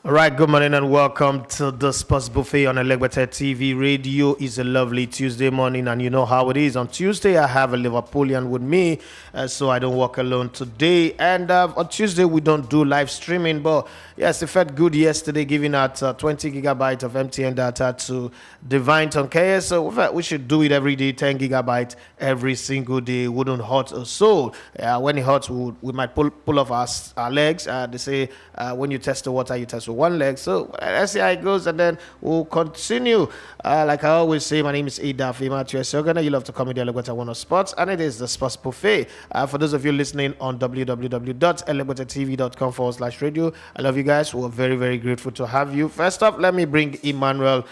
All right, good morning and welcome to the Sports Buffet on Elegbete TV Radio. It's a lovely Tuesday morning, and you know how it is. On Tuesday, I have a Liverpoolian with me, so I don't walk alone today. And on Tuesday, we don't do live streaming, but yes, it felt good yesterday giving out 20 gigabyte of MTN data to Divine Tonkeye. So we should do it every day, 10 gigabyte every single day. Wouldn't hurt a soul. When it hurts, we might pull off our legs. They say when you test the water, you test with one leg. So let's see how it goes, and then we'll continue. Like I always say, my name is Ada Matthew Sogana. You love to come with the Elegbete One of Sports, and it is the Sports Buffet. For those of you listening on www.elegbetetv.com/radio, I love you guys. We're very, very grateful to have you. First up, let me bring Emmanuel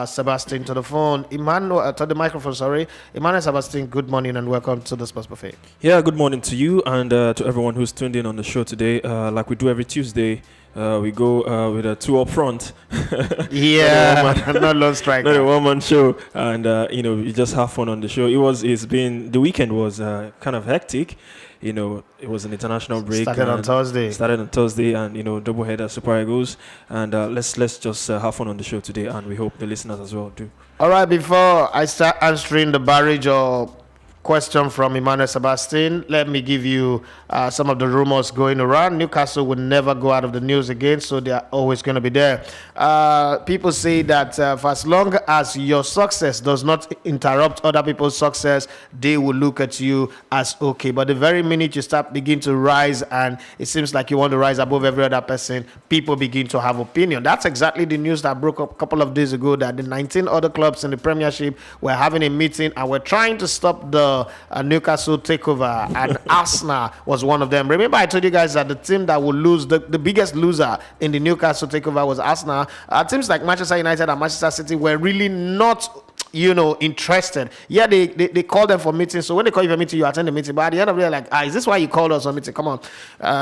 Sebastian to the phone. Emmanuel, to the microphone, sorry. Emmanuel Sebastian, good morning and welcome to the Sports Buffet. Yeah, good morning to you and to everyone who's tuned in on the show today. Like we do every Tuesday, we go with a two up front. Yeah, not long strike. Not a one-man show, and you just have fun on the show. The weekend was kind of hectic. It was an international break. Started on Thursday, and double header Super Eagles, and let's just have fun on the show today, and we hope the listeners as well do. All right, before I start answering the barrage or question from Emmanuel Sebastian, let me give you some of the rumors going around. Newcastle will never go out of the news again, so they are always going to be there. People say that for as long as your success does not interrupt other people's success, they will look at you as okay. But the very minute you begin to rise, and it seems like you want to rise above every other person, people begin to have opinion. That's exactly the news that broke up a couple of days ago, that the 19 other clubs in the Premiership were having a meeting and were trying to stop the Newcastle takeover, and Arsenal was one of them. Remember, I told you guys that the team that would lose, the biggest loser in the Newcastle takeover was Arsenal. Teams like Manchester United and Manchester City were really not interested. Yeah, they call them for meetings. So when they call you for a meeting, you attend the meeting. But at the end of the day, like, is this why you called us on meeting? Come on,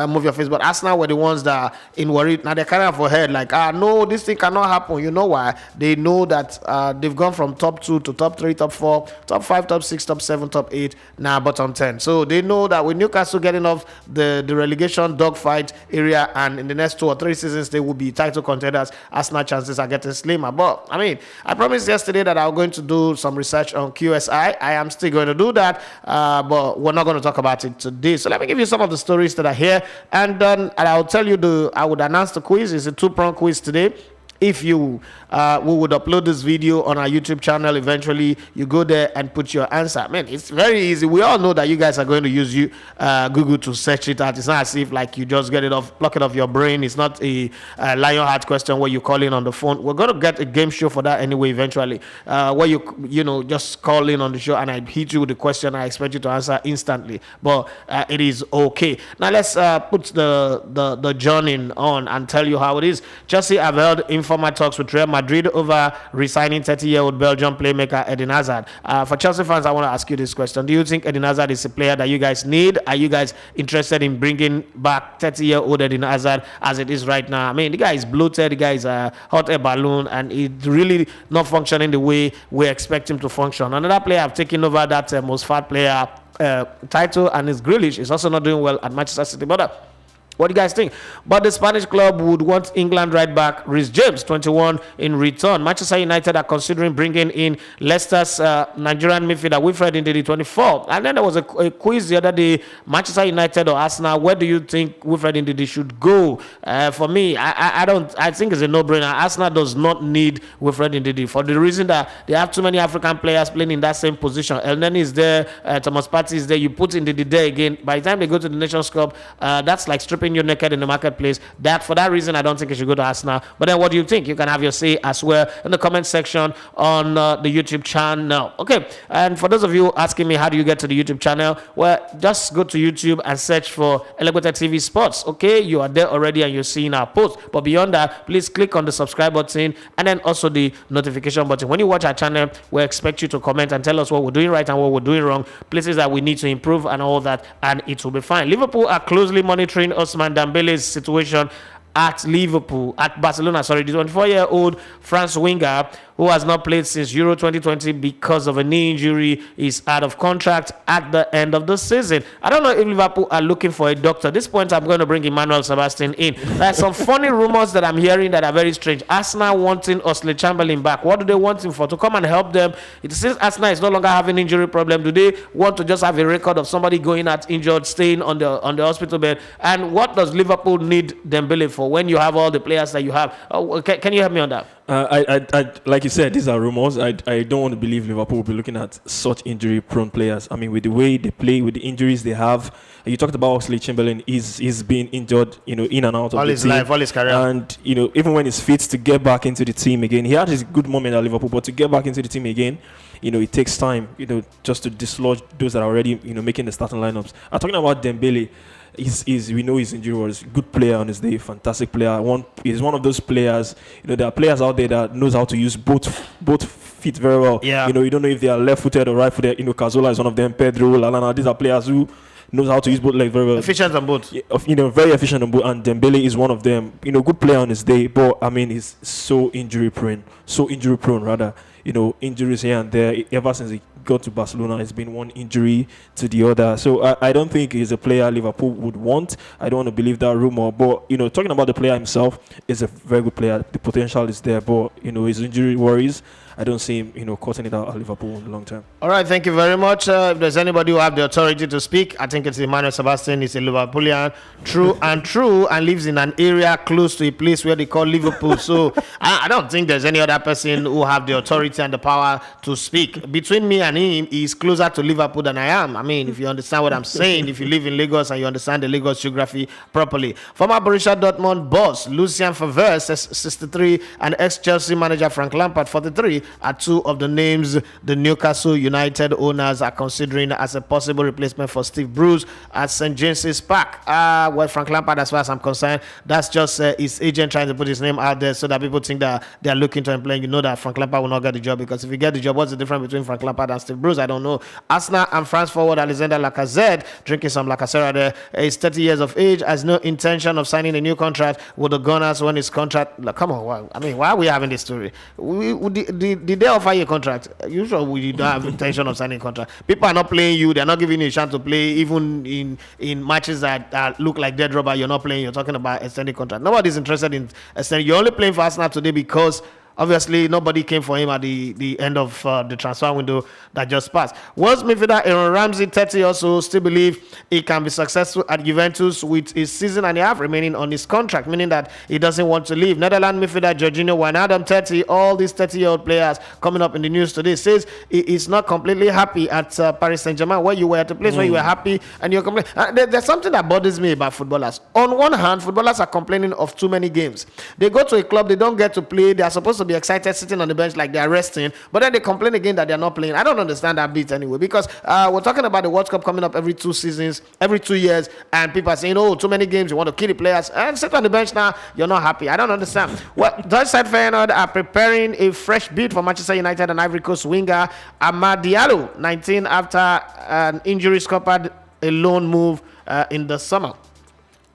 move your face. But Arsenal were the ones that are in worry. Now they're carrying for head, like, no, this thing cannot happen. You know why? They know that they've gone from top 2 to top 3, top 4, top 5, top 6, top 7, top 8, now bottom 10. So they know that with Newcastle getting off the relegation dogfight area, and in the next 2 or 3 seasons they will be title contenders, Arsenal chances are getting slimmer. But I mean, I promised yesterday that I was going to do some research on QSI. I am still going to do that, but we're not going to talk about it today. So let me give you some of the stories that are here, and then I'll tell you I would announce the quiz. It's a 2-prong quiz today. If we would upload this video on our YouTube channel eventually, you go there and put your answer. Man, it's very easy. We all know that you guys are going to use Google to search it out. It's not as if like you just pluck it off your brain. It's not a Lionheart question where you call in on the phone. We're going to get a game show for that anyway eventually, where you just call in on the show and I hit you with the question. I expect you to answer instantly, but it is okay. Now let's put the journey on and tell you how it is. Chelsea have held informal talks with Real Madrid over re-signing 30-year-old Belgian playmaker Eden Hazard. For Chelsea fans, I want to ask you this question. Do you think Eden Hazard is a player that you guys need? Are you guys interested in bringing back 30-year-old Eden Hazard as it is right now? I mean, the guy is bloated, the guy is a hot air balloon, and he's really not functioning the way we expect him to function. Another player have taken over that most fat player title, and is Grealish. Is also not doing well at Manchester City. But what do you guys think? But the Spanish club would want England right back Reece James, 21, in return. Manchester United are considering bringing in Leicester's Nigerian midfielder Wilfred Ndidi, 24. And then there was a quiz the other day, Manchester United or Arsenal. Where do you think Wilfred Ndidi should go? For me, I think it's a no-brainer. Arsenal does not need Wilfred Ndidi for the reason that they have too many African players playing in that same position. El Neni is there, Thomas Partey is there. You put Ndidi there again. By the time they go to the Nations Cup, that's like stripping you naked in the marketplace. For that reason, I don't think you should go to Arsenal. But then what do you think? You can have your say as well in the comment section on the YouTube channel. Okay, and for those of you asking me how do you get to the YouTube channel, well, just go to YouTube and search for Elegbete TV Sports. Okay, you are there already and you're seeing our posts. But beyond that, please click on the subscribe button and then also the notification button. When you watch our channel, we expect you to comment and tell us what we're doing right and what we're doing wrong, places that we need to improve and all that, and it will be fine. Liverpool are closely monitoring Ousmane Dembele's situation at Liverpool, at Barcelona, sorry, the 24-year-old France winger who has not played since Euro 2020 because of a knee injury is out of contract at the end of the season. I don't know if Liverpool are looking for a doctor. At this point, I'm going to bring Emmanuel Sebastian in. There are some funny rumors that I'm hearing that are very strange. Arsenal wanting Oxlade-Chamberlain back. What do they want him for? To come and help them? It seems Arsenal is no longer having injury problem. Do they want to just have a record of somebody going out injured, staying on the hospital bed? And what does Liverpool need Dembele for when you have all the players that you have? Can you help me on that? I like you said, these are rumors. I don't want to believe Liverpool will be looking at such injury-prone players. I mean, with the way they play, with the injuries they have. You talked about Oxlade-Chamberlain. He's been injured, in and out of all the his team. life, all his career. And even when he's fit to get back into the team again, he had his good moment at Liverpool, but to get back into the team again, it takes time, just to dislodge those that are already, making the starting lineups. I'm talking about Dembele. We know his injury was a good player on his day, fantastic player. He's one of those players. There are players out there that knows how to use both feet very well. Yeah. You don't know if they are left-footed or right-footed. Cazola is one of them. Pedro, Lallana. These are players who knows how to use both legs very well. Efficient on both. Very efficient on both. And Dembele is one of them. Good player on his day, but I mean, he's so injury prone rather. Injuries here and there. Ever since he got to Barcelona, it's been one injury to the other. So I don't think he's a player Liverpool would want. I don't want to believe that rumor. But, talking about the player himself, is a very good player. The potential is there. But, his injury worries, I don't see him, cutting it out at Liverpool in the long term. All right, thank you very much. If there's anybody who have the authority to speak, I think it's Emmanuel Sebastian. He's a Liverpoolian, true, and lives in an area close to a place where they call Liverpool. So I don't think there's any other person who have the authority and the power to speak. Between me and him, he's closer to Liverpool than I am. I mean, if you understand what I'm saying, if you live in Lagos and you understand the Lagos geography properly. Former Borussia Dortmund boss Lucien Favre, 63, and ex-Chelsea manager Frank Lampard, 43, are two of the names the Newcastle United owners are considering as a possible replacement for Steve Bruce at St. James's Park. Well, Frank Lampard, as far as I'm concerned, that's just his agent trying to put his name out there so that people think that they're looking to employ. You know that Frank Lampard will not get the job, because if you get the job, what's the difference between Frank Lampard and Steve Bruce? I don't know. Arsenal and France forward Alexander Lacazette, drinking some Lacazette there, is 30 years of age, has no intention of signing a new contract with the Gunners when his contract. Come on, why are we having this story? Did they offer you a contract? Usually you don't have intention of signing a contract. People are not playing you. They're not giving you a chance to play. Even in matches that look like dead rubber, you're not playing. You're talking about extending contract. Nobody's interested in extending. You're only playing for Arsenal today because obviously nobody came for him at the end of the transfer window that just passed. Wolves midfielder Aaron Ramsey, 30, also still believe he can be successful at Juventus with his season and a half remaining on his contract, meaning that he doesn't want to leave. Netherlands midfielder Jorginho Wijnaldum, 30, all these 30-year-old players coming up in the news today, says he is not completely happy at Paris Saint-Germain, where you were at a place where you were happy and you're complaining. There's something that bothers me about footballers. On one hand, footballers are complaining of too many games. They go to a club, they don't get to play, they are supposed to be excited sitting on the bench like they're resting, but then they complain again that they're not playing. I don't understand that bit anyway, because we're talking about the World Cup coming up every 2 seasons, every 2 years, and people are saying, oh, too many games, you want to kill the players, and sit on the bench now, you're not happy. I don't understand. Well, Dutch side Feyenoord are preparing a fresh bid for Manchester United and Ivory Coast winger Amad Diallo, 19, after an injury scuppered a loan move in the summer.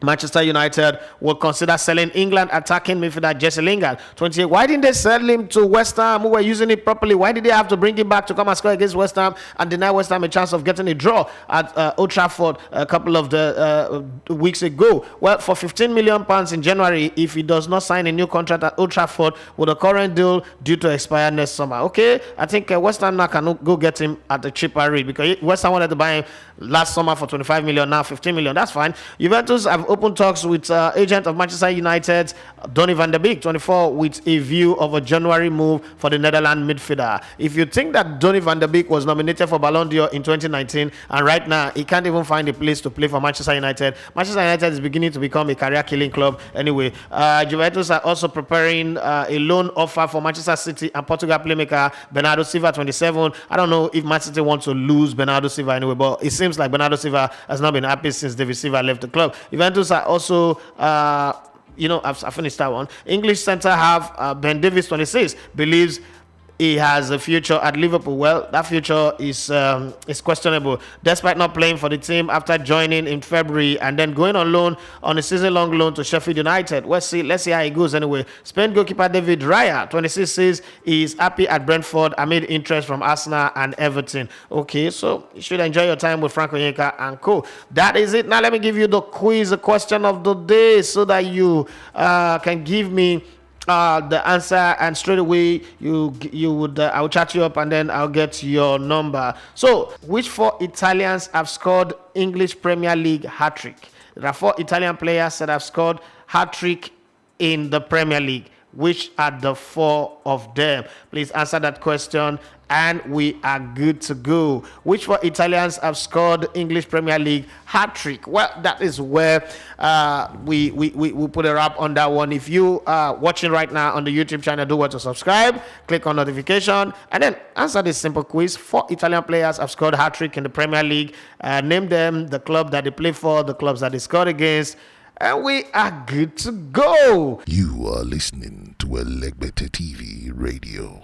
Manchester United will consider selling England attacking midfielder Jesse Lingard, 28. Why didn't they sell him to West Ham, who were using it properly? Why did they have to bring him back to come and score against West Ham and deny West Ham a chance of getting a draw at Old Trafford a couple of the weeks ago? Well, for £15 million in January, if he does not sign a new contract at Old Trafford with a current deal due to expire next summer. Okay, I think West Ham now can go get him at a cheaper rate, because West Ham wanted to buy him last summer for 25 million, now 15 million. That's fine. Juventus have open talks with agent of Manchester United, Donny van der Beek, 24, with a view of a January move for the Netherlands midfielder. If you think that Donny van der Beek was nominated for Ballon d'Or in 2019 and right now he can't even find a place to play for Manchester United is beginning to become a career-killing club anyway. Juventus are also preparing a loan offer for Manchester City and Portugal playmaker Bernardo Silva, 27. I don't know if Man City wants to lose Bernardo Silva anyway, but it seems like Bernardo Silva has not been happy since David Silva left the club. Juventus are also I've finished that one. English centre half Ben Davies, 26, believes he has a future at Liverpool. Well, that future is questionable. Despite not playing for the team after joining in February and then going on loan on a season-long loan to Sheffield United. Let's see how it goes anyway. Spain goalkeeper David Raya, 26, says he is happy at Brentford amid interest from Arsenal and Everton. Okay, so you should enjoy your time with Frank Onyeka and co. That is it. Now let me give you the quiz, the question of the day, so that you can give me the answer, and straight away you would I'll chat you up and then I'll get your number. So, which 4 Italians have scored English Premier League hat-trick? There are 4 Italian players that have scored hat-trick in the Premier League. Which are the 4 of them? Please answer that question and we are good to go. Which 4 Italians have scored English Premier League hat-trick? Well, that is where we put a wrap on that one. If you are watching right now on the YouTube channel, do what to subscribe, click on notification, and then answer this simple quiz. 4 Italian players have scored hat-trick in the Premier League. Name them, the club that they play for, the clubs that they scored against, and we are good to go. You are listening to Elegbete TV Radio.